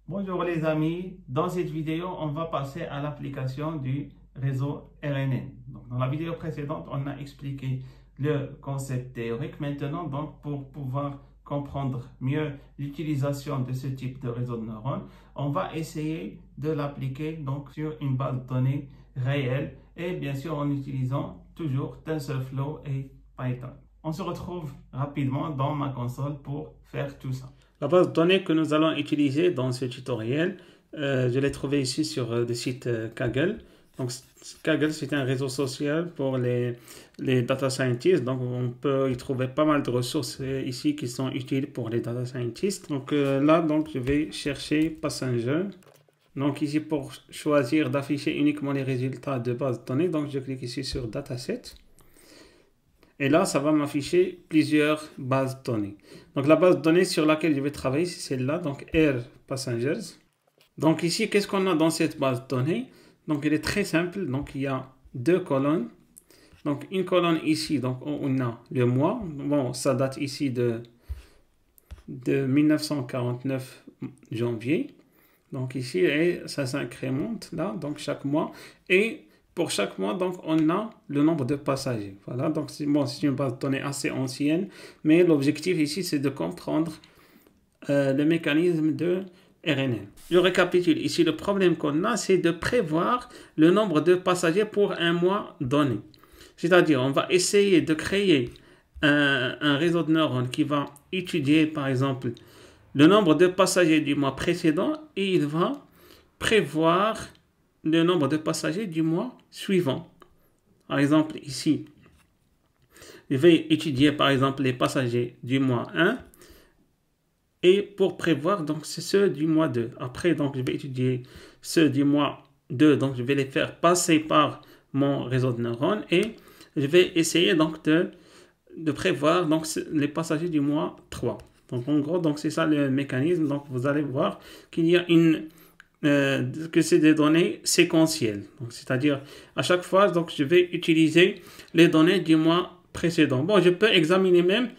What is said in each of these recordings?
Bonjour les amis, dans cette vidéo, on va passer à l'application du réseau RNN. Donc, dans la vidéo précédente, on a expliqué le concept théorique. Maintenant, donc, pour pouvoir comprendre mieux l'utilisation de ce type de réseau de neurones, on va essayer de l'appliquer donc sur une base de données réelle et bien sûr en utilisant toujours TensorFlow et Python. On se retrouve rapidement dans ma console pour faire tout ça. La base de données que nous allons utiliser dans ce tutoriel, je l'ai trouvée ici sur le site Kaggle. Donc, Kaggle, c'est un réseau social pour les data scientists. Donc, on peut y trouver pas mal de ressources ici qui sont utiles pour les data scientists. Donc, là, donc, je vais chercher Passenger. Donc, ici, pour choisir d'afficher uniquement les résultats de base de données, donc, je clique ici sur Dataset. Et là, ça va m'afficher plusieurs bases de données. Donc, la base de données sur laquelle je vais travailler, c'est celle-là, donc R Passengers. Donc, ici, qu'est-ce qu'on a dans cette base de données? Donc, elle est très simple. Donc, il y a deux colonnes. Donc, une colonne ici, donc on a le mois. Bon, ça date ici de 1949 janvier. Donc, ici, et ça s'incrémente là, donc chaque mois. Et pour chaque mois, donc, on a le nombre de passagers. Voilà, donc c'est bon, une base de données assez ancienne, mais l'objectif ici, c'est de comprendre le mécanisme de RNN. Je récapitule ici, le problème qu'on a, c'est de prévoir le nombre de passagers pour un mois donné. C'est-à-dire, on va essayer de créer un réseau de neurones qui va étudier, par exemple, le nombre de passagers du mois précédent et il va prévoir le nombre de passagers du mois suivant. Par exemple, ici, je vais étudier par exemple les passagers du mois 1 et pour prévoir, donc c'est ceux du mois 2. Après, donc je vais étudier ceux du mois 2, donc je vais les faire passer par mon réseau de neurones et je vais essayer donc de prévoir donc les passagers du mois 3. Donc en gros, donc c'est ça le mécanisme. Donc vous allez voir qu'il y a que c'est des données séquentielles. C'est-à-dire à chaque fois, donc je vais utiliser les données du mois précédent. Bon, je peux examiner même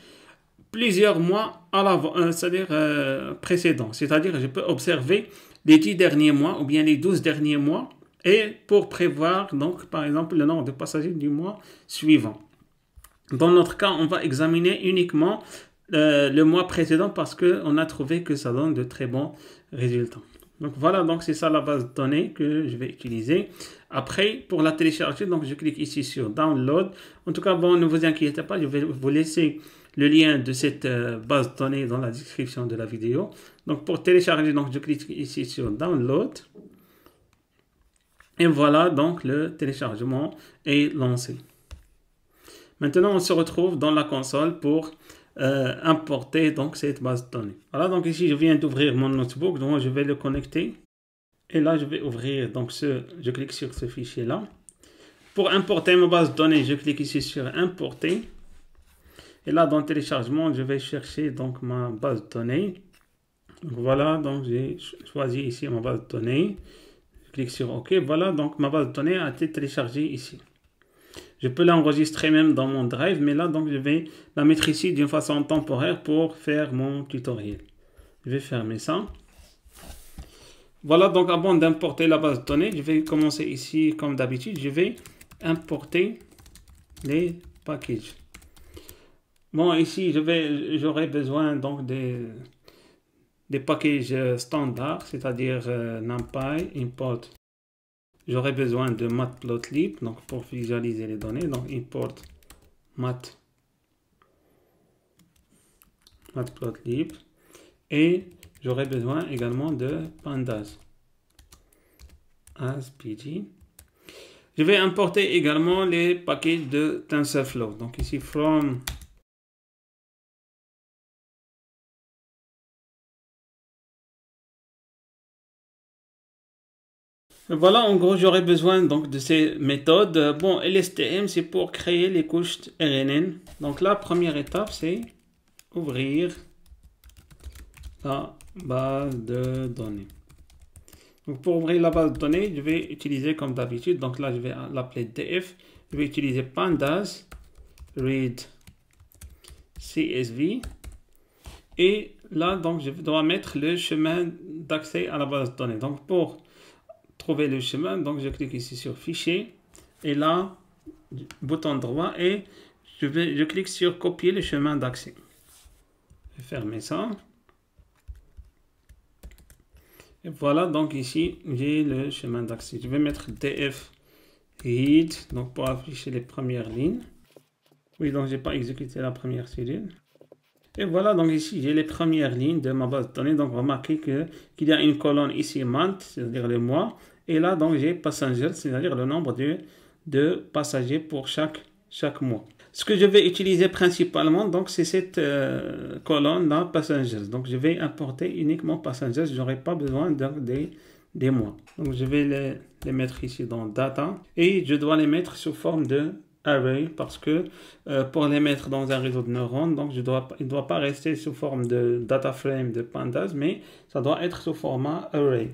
plusieurs mois à l'avant, c'est-à-dire précédents. C'est-à-dire je peux observer les 10 derniers mois ou bien les 12 derniers mois et pour prévoir donc par exemple le nombre de passagers du mois suivant. Dans notre cas, on va examiner uniquement le mois précédent parce qu'on a trouvé que ça donne de très bons résultats. Donc voilà, donc c'est ça la base de données que je vais utiliser. Après, pour la télécharger, donc je clique ici sur Download. En tout cas, bon, ne vous inquiétez pas, je vais vous laisser le lien de cette base de données dans la description de la vidéo. Donc pour télécharger, donc je clique ici sur Download. Et voilà, donc le téléchargement est lancé. Maintenant, on se retrouve dans la console pour importer donc cette base de données. Voilà, donc ici je viens d'ouvrir mon notebook, donc je vais le connecter et là je vais ouvrir donc je clique sur ce fichier là. Pour importer ma base de données, je clique ici sur importer et là dans le téléchargement je vais chercher donc ma base de données. Donc voilà, donc j'ai choisi ici ma base de données, je clique sur OK. Voilà, donc ma base de données a été téléchargée ici. Je peux l'enregistrer même dans mon drive, mais là, donc, je vais la mettre ici d'une façon temporaire pour faire mon tutoriel. Je vais fermer ça. Voilà, donc, avant d'importer la base de données, je vais commencer ici, comme d'habitude, je vais importer les packages. Bon, ici, j'aurai besoin, donc, des packages standards, c'est-à-dire NumPy, import. J'aurai besoin de matplotlib, donc pour visualiser les données, donc import matplotlib, et j'aurai besoin également de pandas as pg. Je vais importer également les packages de TensorFlow, donc ici from voilà, en gros, j'aurais besoin donc de ces méthodes. Bon, LSTM, c'est pour créer les couches RNN. Donc la première étape, c'est ouvrir la base de données. Donc pour ouvrir la base de données, je vais utiliser comme d'habitude. Donc là, je vais l'appeler df. Je vais utiliser pandas read CSV. Et là, donc, je dois mettre le chemin d'accès à la base de données. Donc, pour trouver le chemin, donc, je clique ici sur Fichier. Et là, bouton droit et je clique sur Copier le chemin d'accès. Je vais fermer ça. Et voilà, donc ici, j'ai le chemin d'accès. Je vais mettre df read, donc pour afficher les premières lignes. Oui, donc j'ai pas exécuté la première cellule. Et voilà, donc ici, j'ai les premières lignes de ma base de données. Donc, remarquez qu'il y a une colonne ici, month, c'est-à-dire le mois. Et là, donc, j'ai passengers, c'est-à-dire le nombre de passagers pour chaque mois. Ce que je vais utiliser principalement, donc, c'est cette colonne dans passengers. Donc, je vais importer uniquement passengers. Je n'aurai pas besoin des mois. Donc, je vais les mettre ici dans data. Et je dois les mettre sous forme de array parce que pour les mettre dans un réseau de neurones, donc il ne doit pas rester sous forme de data frame de pandas, mais ça doit être sous format array.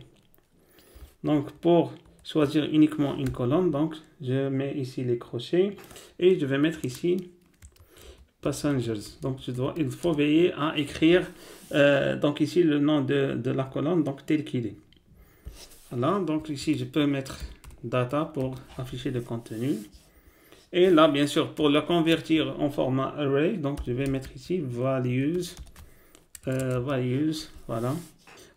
Donc pour choisir uniquement une colonne, donc je mets ici les crochets et je vais mettre ici passengers. Donc il faut veiller à écrire donc ici le nom de la colonne donc tel qu'il est. Voilà, donc ici je peux mettre data pour afficher le contenu. Et là, bien sûr, pour le convertir en format array, donc je vais mettre ici values, voilà.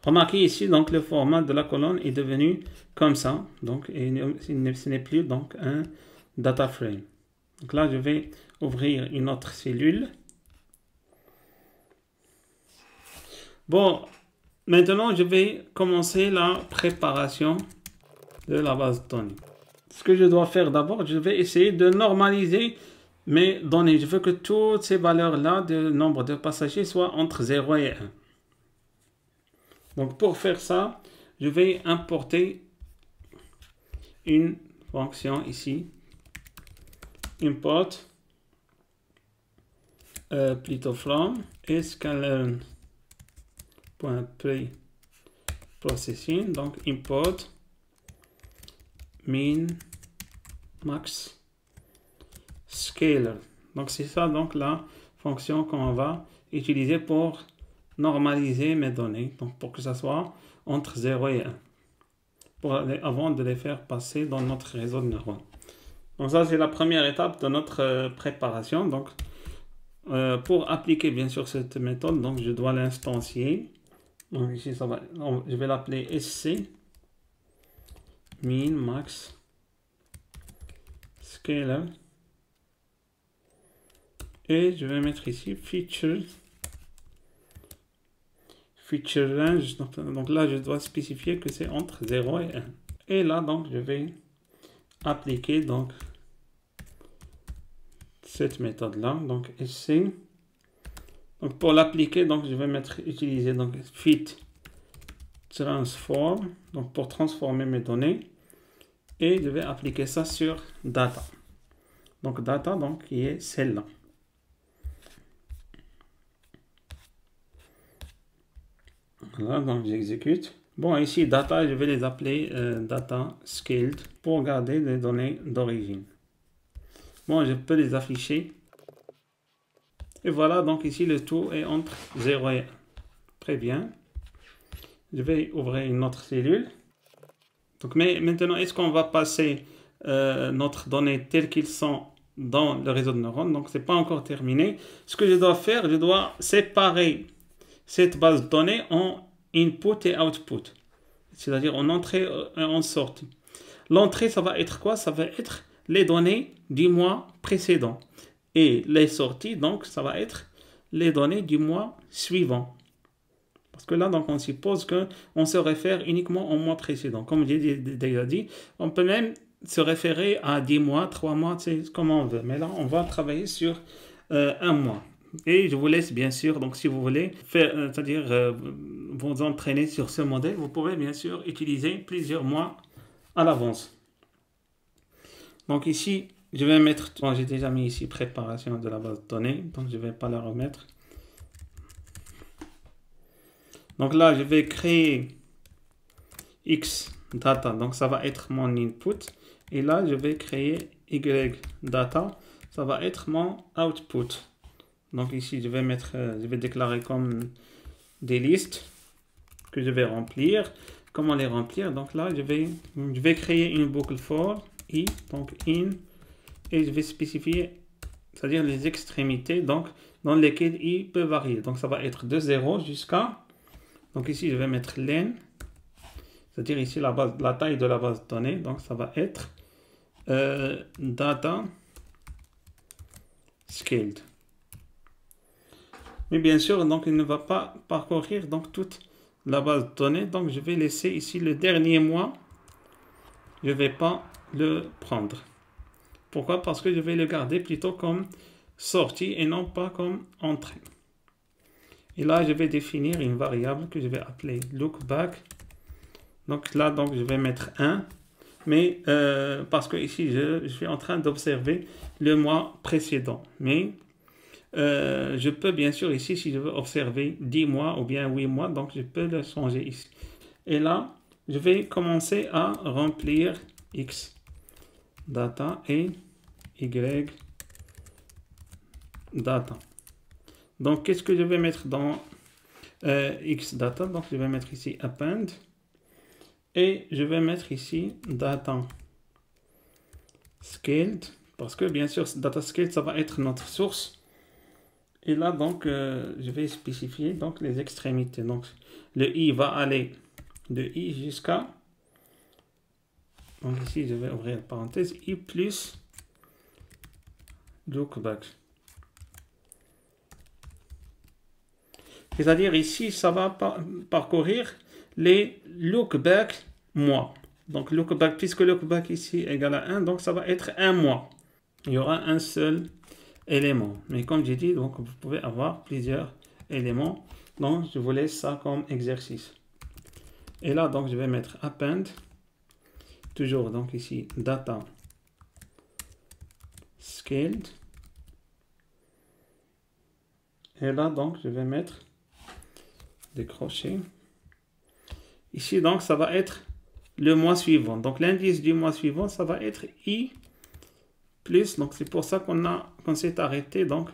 Remarquez ici, donc le format de la colonne est devenu comme ça, donc et ce n'est plus donc un data frame. Donc là, je vais ouvrir une autre cellule. Bon, maintenant, je vais commencer la préparation de la base de données. Ce que je dois faire d'abord, je vais essayer de normaliser mes données. Je veux que toutes ces valeurs-là de nombre de passagers soient entre 0 et 1. Donc pour faire ça, je vais importer une fonction ici. Import plutôt from scalar.preprocessing. Donc import min max scalar. Donc c'est ça donc la fonction qu'on va utiliser pour normaliser mes données, donc pour que ça soit entre 0 et 1 avant de les faire passer dans notre réseau de neurones. Donc ça c'est la première étape de notre préparation. Donc pour appliquer bien sûr cette méthode, donc je dois l'instancier. Donc ici je vais l'appeler sc min max scalar et je vais mettre ici feature range. Donc là je dois spécifier que c'est entre 0 et 1 et là donc je vais appliquer donc cette méthode là, donc sc. Donc pour l'appliquer, donc je vais utiliser donc fit transform, donc pour transformer mes données, et je vais appliquer ça sur data. Donc data donc qui est celle-là. Voilà, donc j'exécute. Bon, ici data, je vais les appeler data scaled pour garder les données d'origine. Bon, je peux les afficher. Et voilà, donc ici le tout est entre 0 et 1. Très bien. Je vais ouvrir une autre cellule. Donc, mais maintenant, est-ce qu'on va passer notre donnée telles qu'ils sont dans le réseau de neurones? Donc, ce n'est pas encore terminé. Ce que je dois faire, je dois séparer cette base de données en input et output. C'est-à-dire en entrée et en sortie. L'entrée, ça va être quoi? Ça va être les données du mois précédent. Et les sorties, donc, ça va être les données du mois suivant. Parce que là, donc, on suppose qu'on se réfère uniquement au mois précédent. Comme j'ai déjà dit, on peut même se référer à 10 mois, 3 mois, c'est comme on veut. Mais là, on va travailler sur un mois. Et je vous laisse, bien sûr, donc si vous voulez faire, c'est-à-dire vous entraîner sur ce modèle, vous pouvez bien sûr utiliser plusieurs mois à l'avance. Donc ici, je vais mettre, bon, j'ai déjà mis ici préparation de la base de données, donc je ne vais pas la remettre. Donc là, je vais créer X data, donc ça va être mon input. Et là, je vais créer Y data, ça va être mon output. Donc ici, je vais déclarer comme des listes que je vais remplir. Comment les remplir? Donc là, je vais créer une boucle for i, donc in, et je vais spécifier, c'est-à-dire les extrémités, donc dans lesquelles i peut varier. Donc ça va être de 0 jusqu'à, donc ici je vais mettre len, c'est-à-dire ici la taille de la base de données, donc ça va être data scaled. Mais bien sûr, donc il ne va pas parcourir donc toute la base de données, donc je vais laisser ici le dernier mois, je ne vais pas le prendre. Pourquoi? Parce que je vais le garder plutôt comme sortie et non pas comme entrée. Et là, je vais définir une variable que je vais appeler lookback. Donc là, donc, je vais mettre 1. Mais parce que ici, je suis en train d'observer le mois précédent. Mais je peux bien sûr ici, si je veux observer 10 mois ou bien 8 mois, donc je peux le changer ici. Et là, je vais commencer à remplir X data et Y data. Donc, qu'est-ce que je vais mettre dans X data? Donc, je vais mettre ici append. Et je vais mettre ici data scaled. Parce que, bien sûr, data scaled, ça va être notre source. Et là, donc, je vais spécifier donc, les extrémités. Donc, le i va aller de i jusqu'à... Donc, ici, je vais ouvrir la parenthèse. I plus lookback. C'est-à-dire ici, ça va parcourir les lookback mois. Donc lookback, puisque lookback ici égale à 1, donc ça va être un mois. Il y aura un seul élément. Mais comme j'ai dit, donc vous pouvez avoir plusieurs éléments. Donc je vous laisse ça comme exercice. Et là, donc je vais mettre append. Toujours donc ici data scaled. Et là, donc je vais mettre des crochets. Ici, donc, ça va être le mois suivant. Donc, l'indice du mois suivant, ça va être i plus. Donc, c'est pour ça qu'on s'est arrêté. Donc,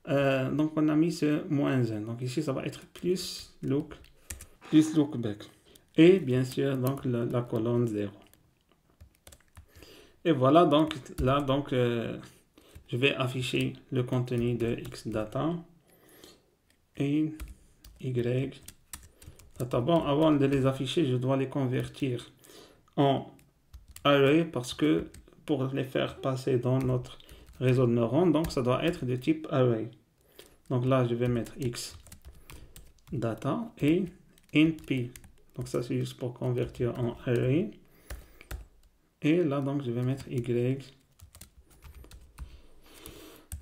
on a mis ce moins 1. Donc, ici, ça va être plus lookback. Et bien sûr, donc, la colonne 0. Et voilà, donc, là, donc, je vais afficher le contenu de Xdata et Y data. Bon, avant de les afficher, je dois les convertir en array parce que pour les faire passer dans notre réseau de neurones, donc ça doit être de type array. Donc là, je vais mettre X data et np. Donc ça, c'est juste pour convertir en array. Et là, donc, je vais mettre Y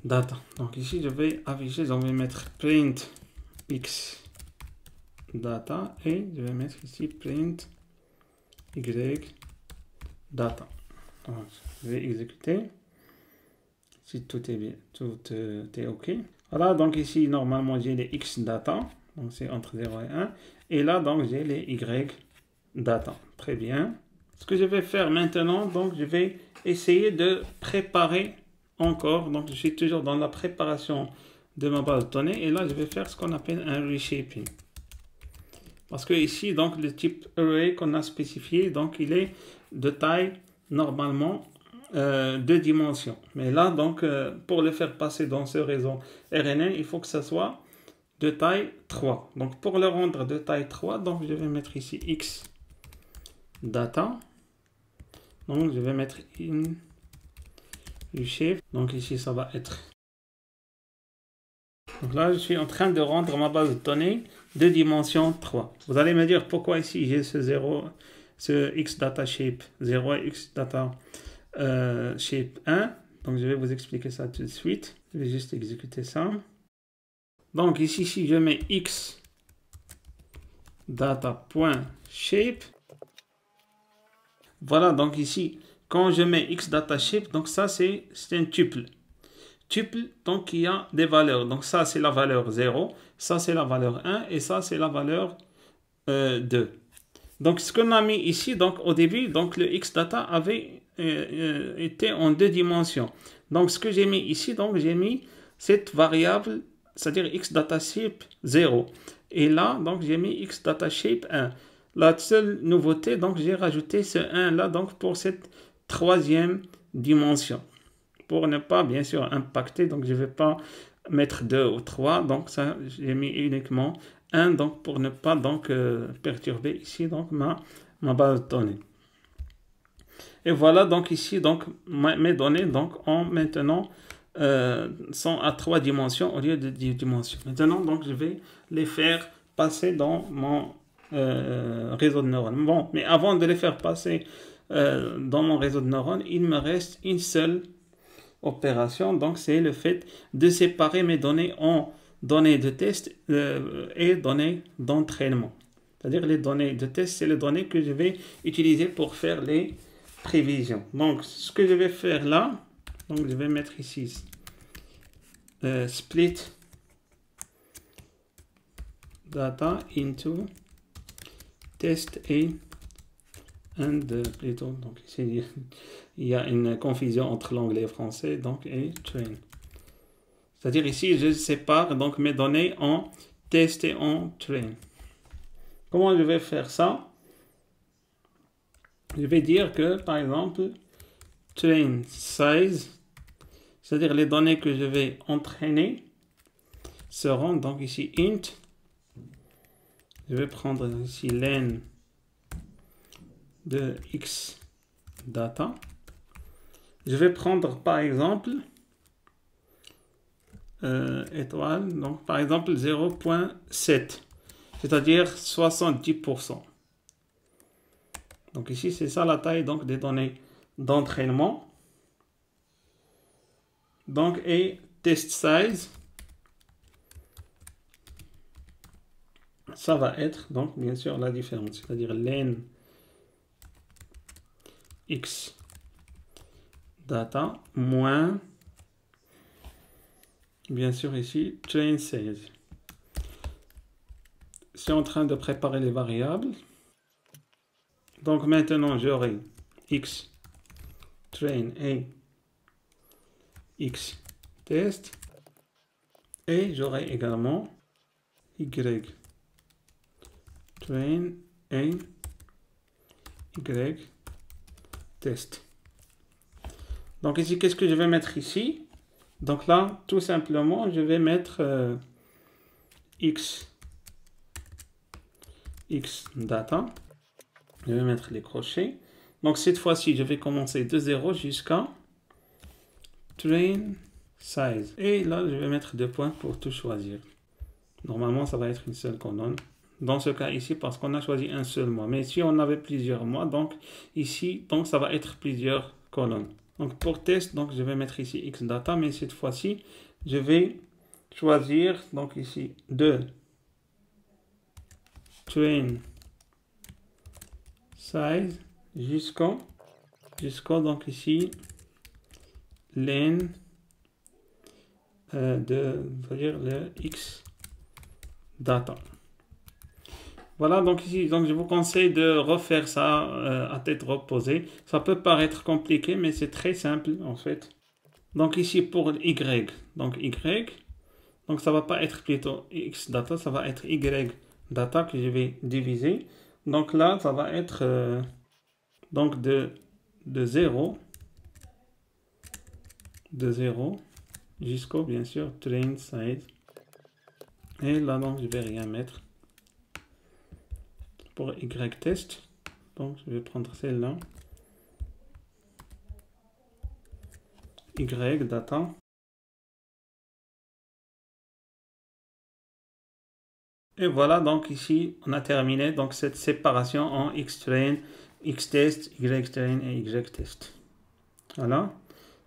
data. Donc ici, je vais afficher, je vais mettre print X data et je vais mettre ici print Y data. Donc, je vais exécuter si tout est bien, tout est OK. Voilà, donc ici normalement j'ai les X data, donc c'est entre 0 et 1, et là donc j'ai les Y data. Très bien. Ce que je vais faire maintenant, donc je vais essayer de préparer encore, donc je suis toujours dans la préparation de ma base de données, et là je vais faire ce qu'on appelle un reshaping. Parce que ici, donc, le type array qu'on a spécifié, donc, il est de taille, normalement, 2 dimensions. Mais là, donc, pour le faire passer dans ce réseau RNN, il faut que ça soit de taille 3. Donc, pour le rendre de taille 3, donc, je vais mettre ici X data. Donc, je vais mettre in reshape. Donc, ici, ça va être... Donc là, je suis en train de rendre ma base de données de dimension 3. Vous allez me dire pourquoi ici j'ai ce 0, ce X data shape 0 et X data shape 1. Donc je vais vous expliquer ça tout de suite. Je vais juste exécuter ça. Donc ici, si je mets X data.shape, voilà, donc ici, quand je mets X data shape, donc ça c'est un tuple. Tuple, donc il y a des valeurs. Donc ça c'est la valeur 0, ça c'est la valeur 1 et ça c'est la valeur 2. Donc ce qu'on a mis ici, donc au début, donc le Xdata avait été en 2 dimensions. Donc ce que j'ai mis ici, donc j'ai mis cette variable, c'est-à-dire Xdata shape 0. Et là, donc j'ai mis xDataShape 1. La seule nouveauté, donc j'ai rajouté ce 1 là, donc pour cette troisième dimension. Pour ne pas, bien sûr, impacter, donc je ne vais pas mettre 2 ou 3, donc ça, j'ai mis uniquement 1, donc pour ne pas donc perturber ici donc ma base de données. Et voilà, donc ici, donc mes données donc ont maintenant sont à 3 dimensions au lieu de 10 dimensions. Maintenant, donc je vais les faire passer dans mon réseau de neurones. Bon, mais avant de les faire passer dans mon réseau de neurones, il me reste une seule opération, donc c'est le fait de séparer mes données en données de test et données d'entraînement. C'est-à-dire les données de test, c'est les données que je vais utiliser pour faire les prévisions. Donc ce que je vais faire là, donc je vais mettre ici split data into test and plutôt, donc ici il y a une confusion entre l'anglais et le français, donc et train. C'est-à-dire ici je sépare donc mes données en test et en train. Comment je vais faire ça? Je vais dire que par exemple train size, c'est-à-dire les données que je vais entraîner seront donc ici int. Je vais prendre ici len de x data. Je vais prendre par exemple étoile, donc par exemple 0.7, c'est-à-dire 70%. Donc ici c'est ça la taille donc des données d'entraînement. Donc et test size, ça va être donc bien sûr la différence, c'est-à-dire len x data moins bien sûr ici train size. Je suis en train de préparer les variables. Donc maintenant j'aurai x train et x test et j'aurai également y train et y test. Donc ici, qu'est-ce que je vais mettre ici? Donc là, tout simplement, je vais mettre x data. Je vais mettre les crochets. Donc cette fois-ci, je vais commencer de 0 jusqu'à train size. Et là, je vais mettre 2 points pour tout choisir. Normalement, ça va être une seule colonne. Dans ce cas ici, parce qu'on a choisi un seul mois. Mais si on avait plusieurs mois, donc ici, donc ça va être plusieurs colonnes. Donc pour test, donc je vais mettre ici x data, mais cette fois-ci, je vais choisir donc ici de train size jusqu'au donc ici len dire le x data. Voilà, donc ici, donc je vous conseille de refaire ça à tête reposée. Ça peut paraître compliqué, mais c'est très simple en fait. Donc ici pour y, donc ça va pas être plutôt x data, ça va être y data que je vais diviser. Donc là, ça va être donc de 0 jusqu'au bien sûr train size. Et là donc je vais rien mettre. Pour y test, donc je vais prendre celle-là, y data, et voilà, donc ici on a terminé donc cette séparation en xtrain, xtest, ytrain et ytest. Voilà,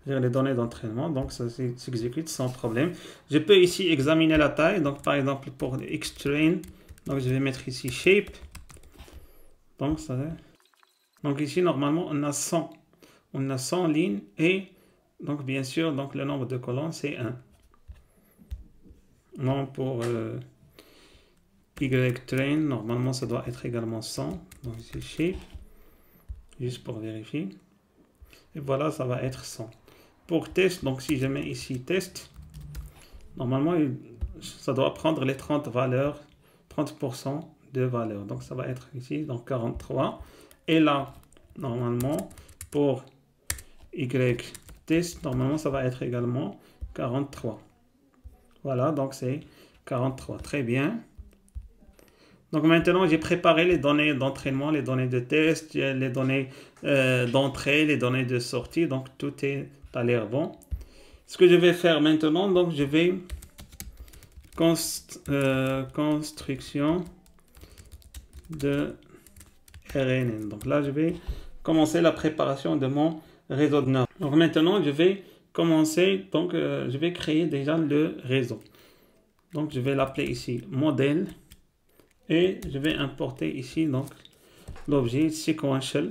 les données d'entraînement, donc ça s'exécute sans problème. Je peux ici examiner la taille, donc par exemple pour xtrain, donc je vais mettre ici shape. Donc, donc ici, normalement, on a 100 lignes et donc bien sûr, donc le nombre de colonnes, c'est 1. Non, pour ytrain, normalement, ça doit être également 100. Donc ici, shape, juste pour vérifier. Et voilà, ça va être 100. Pour test, donc si je mets ici test, normalement, ça doit prendre les 30 30% de valeur. Donc, ça va être ici, donc 43. Et là, normalement, pour y test, normalement, ça va être également 43. Voilà, donc c'est 43. Très bien. Donc maintenant, j'ai préparé les données d'entraînement, les données de test, les données d'entrée, les données de sortie. Donc tout a l'air bon. Ce que je vais faire maintenant, donc je vais construction de RNN. Donc là, je vais commencer la préparation de mon réseau de neurones. Donc maintenant, je vais commencer, donc je vais créer déjà le réseau. Donc je vais l'appeler ici modèle et je vais importer ici donc l'objet sequential.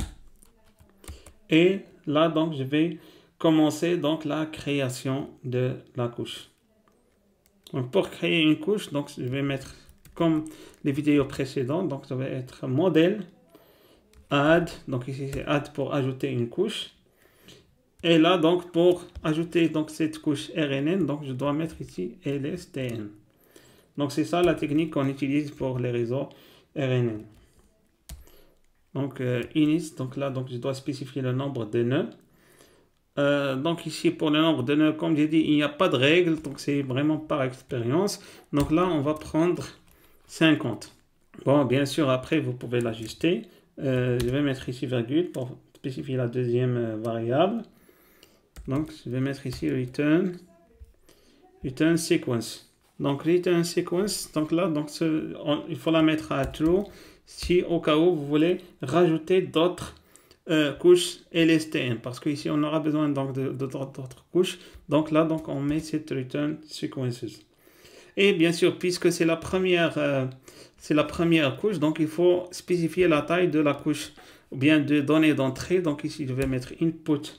Et là, donc je vais commencer donc la création de la couche. Donc pour créer une couche, donc je vais mettre comme les vidéos précédentes, donc ça va être modèle add, donc ici c'est add pour ajouter une couche. Et là donc pour ajouter donc cette couche RNN, donc je dois mettre ici LSTN. Donc c'est ça la technique qu'on utilise pour les réseaux RNN. Donc init, donc là donc je dois spécifier le nombre de nœuds. Donc ici pour le nombre de nœuds, comme j'ai dit, il n'y a pas de règle, donc c'est vraiment par expérience. Donc là on va prendre 50. Bon, bien sûr après vous pouvez l'ajuster. Je vais mettre ici virgule pour spécifier la deuxième variable. Donc je vais mettre ici return sequence. Donc return sequence, donc là donc il faut la mettre à true si au cas où vous voulez rajouter d'autres couches LSTM, parce que ici on aura besoin donc d'autres couches. Donc là donc on met cette return sequences. Et bien sûr, puisque c'est la première couche, donc il faut spécifier la taille de la couche ou bien de données d'entrée. Donc ici je vais mettre input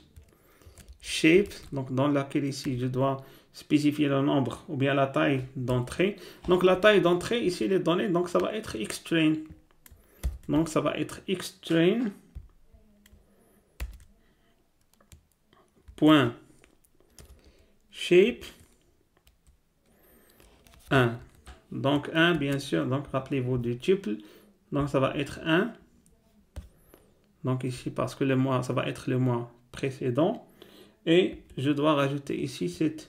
shape, donc dans laquelle ici je dois spécifier le nombre ou bien la taille d'entrée. Donc la taille d'entrée ici les données, donc ça va être xtrain. Donc ça va être xtrain point shape 1. Donc 1 bien sûr, donc rappelez-vous du tuple, donc ça va être 1. Donc ici parce que le mois, ça va être le mois précédent. Et je dois rajouter ici cette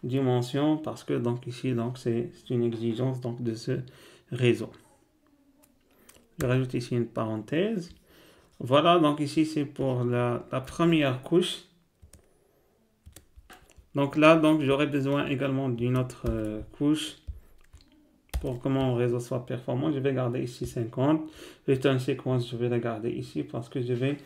dimension parce que donc ici donc c'est une exigence donc de ce réseau. Je rajoute ici une parenthèse. Voilà, donc ici c'est pour la première couche. Donc là donc j'aurai besoin également d'une autre couche pour que mon réseau soit performant. Je vais garder ici 50. Return sequence, je vais la garder ici parce que je vais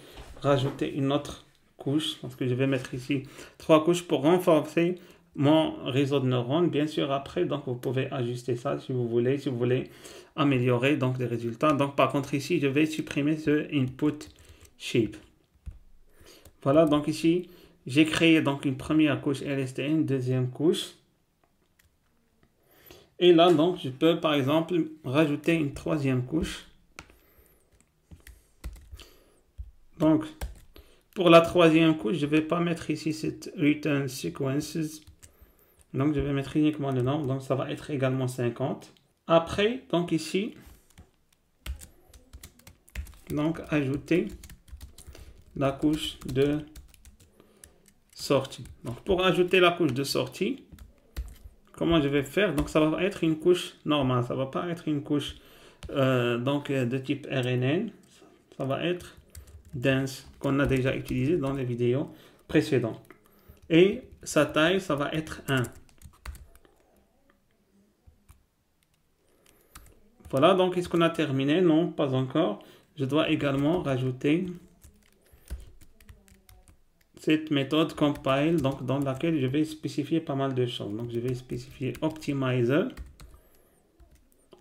rajouter une autre couche, parce que je vais mettre ici 3 couches pour renforcer mon réseau de neurones. Bien sûr après donc vous pouvez ajuster ça si vous voulez améliorer donc les résultats. Donc par contre ici je vais supprimer ce input shape. Voilà, donc ici j'ai créé donc une première couche LSTN, une deuxième couche. Et là donc je peux par exemple rajouter une troisième couche. Donc pour la troisième couche, je ne vais pas mettre ici cette return sequences. Donc je vais mettre uniquement le nombre, donc ça va être également 50. Après, donc ici, donc ajouter la couche de sortie. Donc pour ajouter la couche de sortie, comment je vais faire? Donc ça va être une couche normale, ça ne va pas être une couche donc de type RNN, ça va être dense qu'on a déjà utilisé dans les vidéos précédentes. Et sa taille, ça va être 1. Voilà, donc est-ce qu'on a terminé? Non, pas encore. Je dois également rajouter cette méthode compile, donc dans laquelle je vais spécifier pas mal de choses. Donc je vais spécifier optimizer.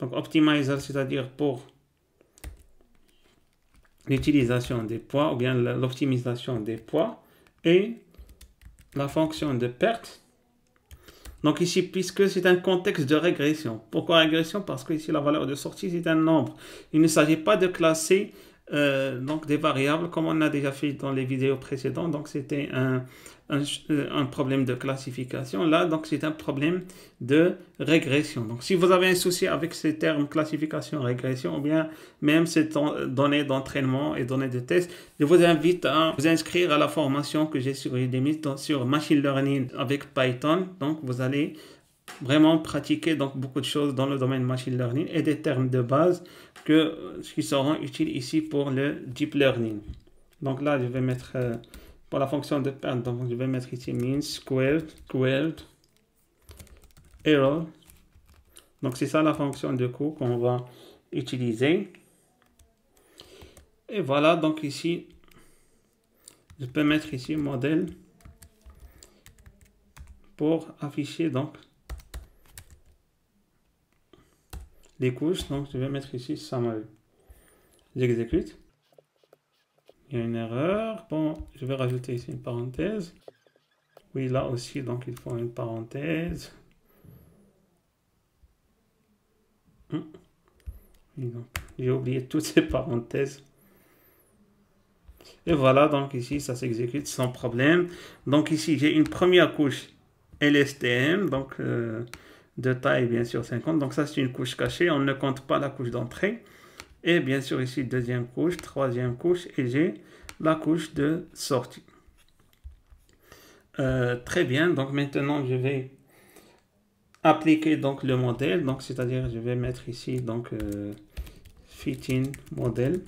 Donc optimizer, c'est-à-dire pour l'utilisation des poids ou bien l'optimisation des poids et la fonction de perte. Donc ici, puisque c'est un contexte de régression. Pourquoi régression? Parce que ici la valeur de sortie c'est un nombre. Il ne s'agit pas de classer donc des variables comme on a déjà fait dans les vidéos précédentes. Donc c'était un problème de classification. Là, donc c'est un problème de régression. Donc si vous avez un souci avec ces termes classification, régression, ou bien même ces données d'entraînement et données de test, je vous invite à vous inscrire à la formation que j'ai sur Udemy sur Machine Learning avec Python. Donc vous allez vraiment pratiquer donc beaucoup de choses dans le domaine machine learning et des termes de base qui seront utiles ici pour le deep learning. Donc là, je vais mettre pour la fonction de perte, donc je vais mettre ici mean squared error. Donc c'est ça la fonction de coût qu'on va utiliser. Et voilà, donc ici, je peux mettre ici modèle pour afficher donc les couches. Donc je vais mettre ici summary. J'exécute. Il y a une erreur. Bon, je vais rajouter ici une parenthèse. Oui, là aussi, donc il faut une parenthèse. J'ai oublié toutes ces parenthèses. Et voilà, donc ici, ça s'exécute sans problème. Donc ici, j'ai une première couche LSTM, donc de taille, bien sûr, 50. Donc ça, c'est une couche cachée. On ne compte pas la couche d'entrée. Et bien sûr, ici, deuxième couche, troisième couche, et j'ai la couche de sortie. Très bien, donc maintenant, je vais appliquer donc le modèle. Donc, c'est-à-dire, je vais mettre ici, donc, fit-in modèle.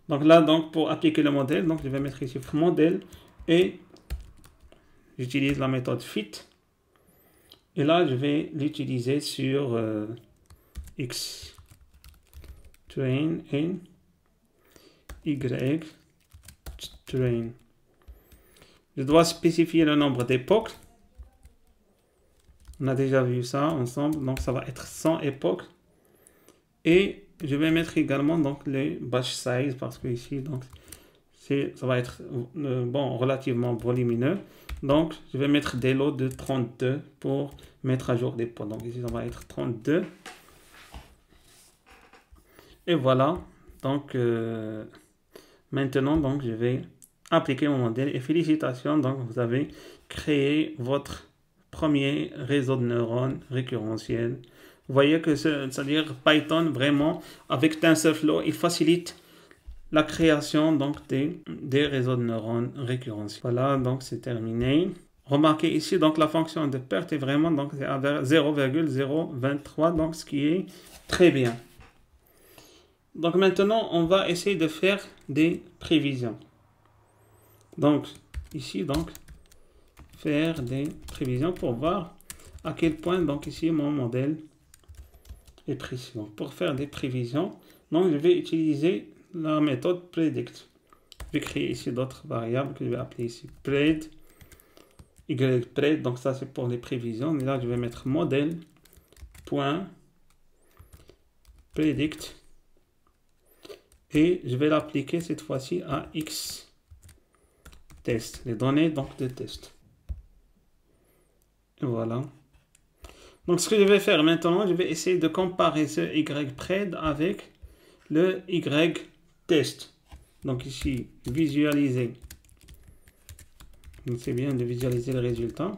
Donc là, donc, pour appliquer le modèle, donc, je vais mettre ici modèle et j'utilise la méthode fit. Et là, je vais l'utiliser sur X. Train in Y train. Je dois spécifier le nombre d'époques. On a déjà vu ça ensemble, donc ça va être 100 époques. Et je vais mettre également donc les batch size parce que ici donc ça va être bon relativement volumineux. Donc je vais mettre des lots de 32 pour mettre à jour des pots. Donc ici ça va être 32. Et voilà, donc maintenant donc je vais appliquer mon modèle et félicitations, donc vous avez créé votre premier réseau de neurones récurrentiel. Vous voyez que c'est-à-dire Python vraiment avec TensorFlow, il facilite la création donc des réseaux de neurones récurrentiels. Voilà, donc c'est terminé. Remarquez ici donc la fonction de perte est vraiment donc à 0,023, donc ce qui est très bien. Donc maintenant, on va essayer de faire des prévisions. Donc ici, donc faire des prévisions pour voir à quel point donc ici mon modèle est précis. Donc, pour faire des prévisions, donc je vais utiliser la méthode predict. Je vais créer ici d'autres variables que je vais appeler ici pred, ypred. Donc ça c'est pour les prévisions. Et là je vais mettre modèle point predict. Et je vais l'appliquer cette fois-ci à X test, les données donc de test. Et voilà. Donc ce que je vais faire maintenant, je vais essayer de comparer ce ypred avec le ytest. Donc ici, visualiser. Donc c'est bien de visualiser le résultat.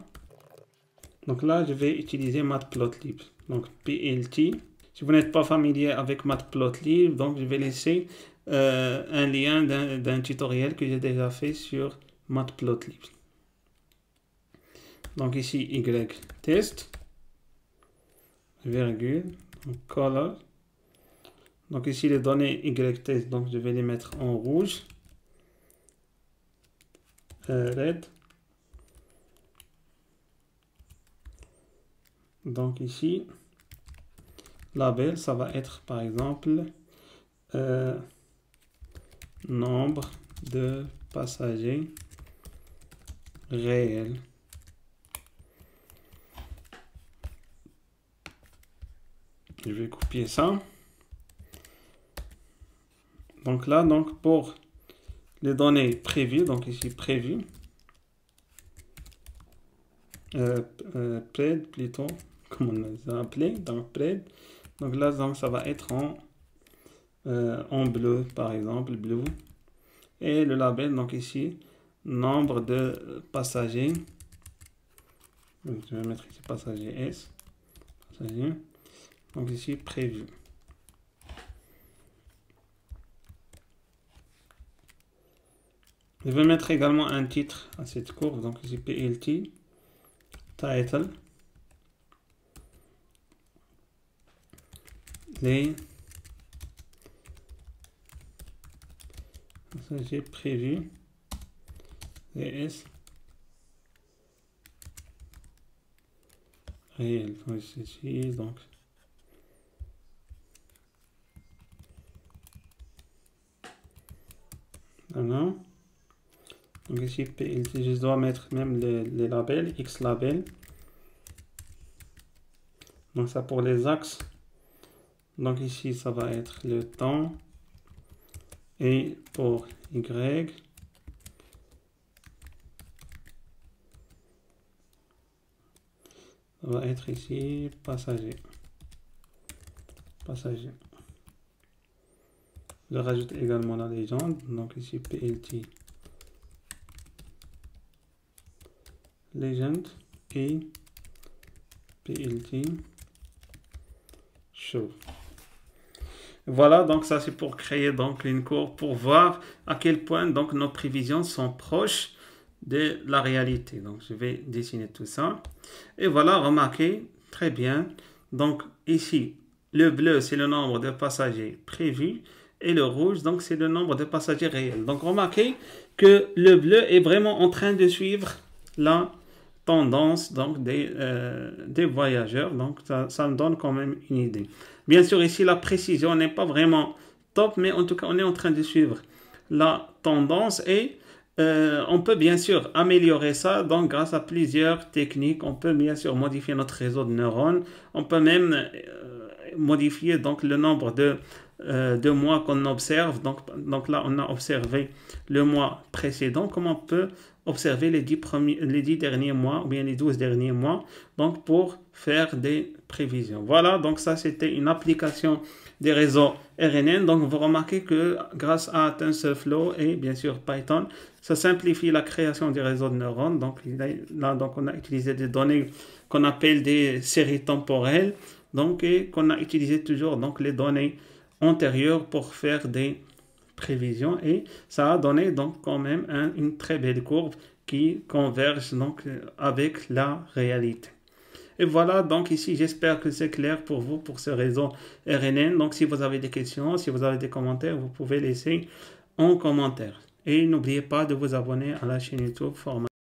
Donc là, je vais utiliser Matplotlib. Donc PLT. Si vous n'êtes pas familier avec Matplotlib, donc je vais laisser un lien d'un tutoriel que j'ai déjà fait sur Matplotlib. Donc ici, ytest, virgule, color. Donc ici, les données ytest, donc je vais les mettre en rouge, red. Donc ici, label, ça va être par exemple nombre de passagers réels. Je vais copier ça. Donc là, donc pour les données prévues, donc ici prévues, pred plutôt, comme on les a appelé, donc pred. Donc là, donc ça va être en en bleu, par exemple, blue. Et le label, donc ici, nombre de passagers. Donc, je vais mettre ici passager S. Passager. Donc ici, prévu. Je vais mettre également un titre à cette courbe. Donc ici, PLT. Title. Les passagers prévus. VS. Réel. Donc ici, donc. Voilà. Donc ici, PLT, je dois mettre même les labels, X label. Donc ça pour les axes. Donc ici, ça va être le temps. Et pour Y, ça va être ici, passager. Passager. Je rajoute également la légende. Donc ici, PLT. Legend et PLT show. Voilà, donc ça c'est pour créer donc une courbe pour voir à quel point donc nos prévisions sont proches de la réalité. Donc je vais dessiner tout ça. Et voilà, remarquez, très bien. Donc ici, le bleu c'est le nombre de passagers prévus et le rouge donc c'est le nombre de passagers réels. Donc remarquez que le bleu est vraiment en train de suivre la tendance donc des voyageurs. Donc ça me donne quand même une idée. Bien sûr ici la précision n'est pas vraiment top, mais en tout cas on est en train de suivre la tendance et on peut bien sûr améliorer ça donc grâce à plusieurs techniques. On peut bien sûr modifier notre réseau de neurones, on peut même modifier donc le nombre de mois qu'on observe. Donc là on a observé le mois précédent, comme on peut observer les 10 derniers mois ou bien les 12 derniers mois donc pour faire des prévisions. Voilà, donc ça c'était une application des réseaux RNN. Donc vous remarquez que grâce à TensorFlow et bien sûr Python, ça simplifie la création des réseaux de neurones. Donc là donc on a utilisé des données qu'on appelle des séries temporelles, donc et qu'on a utilisé toujours donc les données antérieures pour faire des prévisions, et ça a donné donc quand même une très belle courbe qui converge donc avec la réalité. Et voilà, donc ici j'espère que c'est clair pour vous pour ce réseau RNN. Donc si vous avez des questions, si vous avez des commentaires, vous pouvez laisser en commentaire. Et n'oubliez pas de vous abonner à la chaîne YouTube Formation.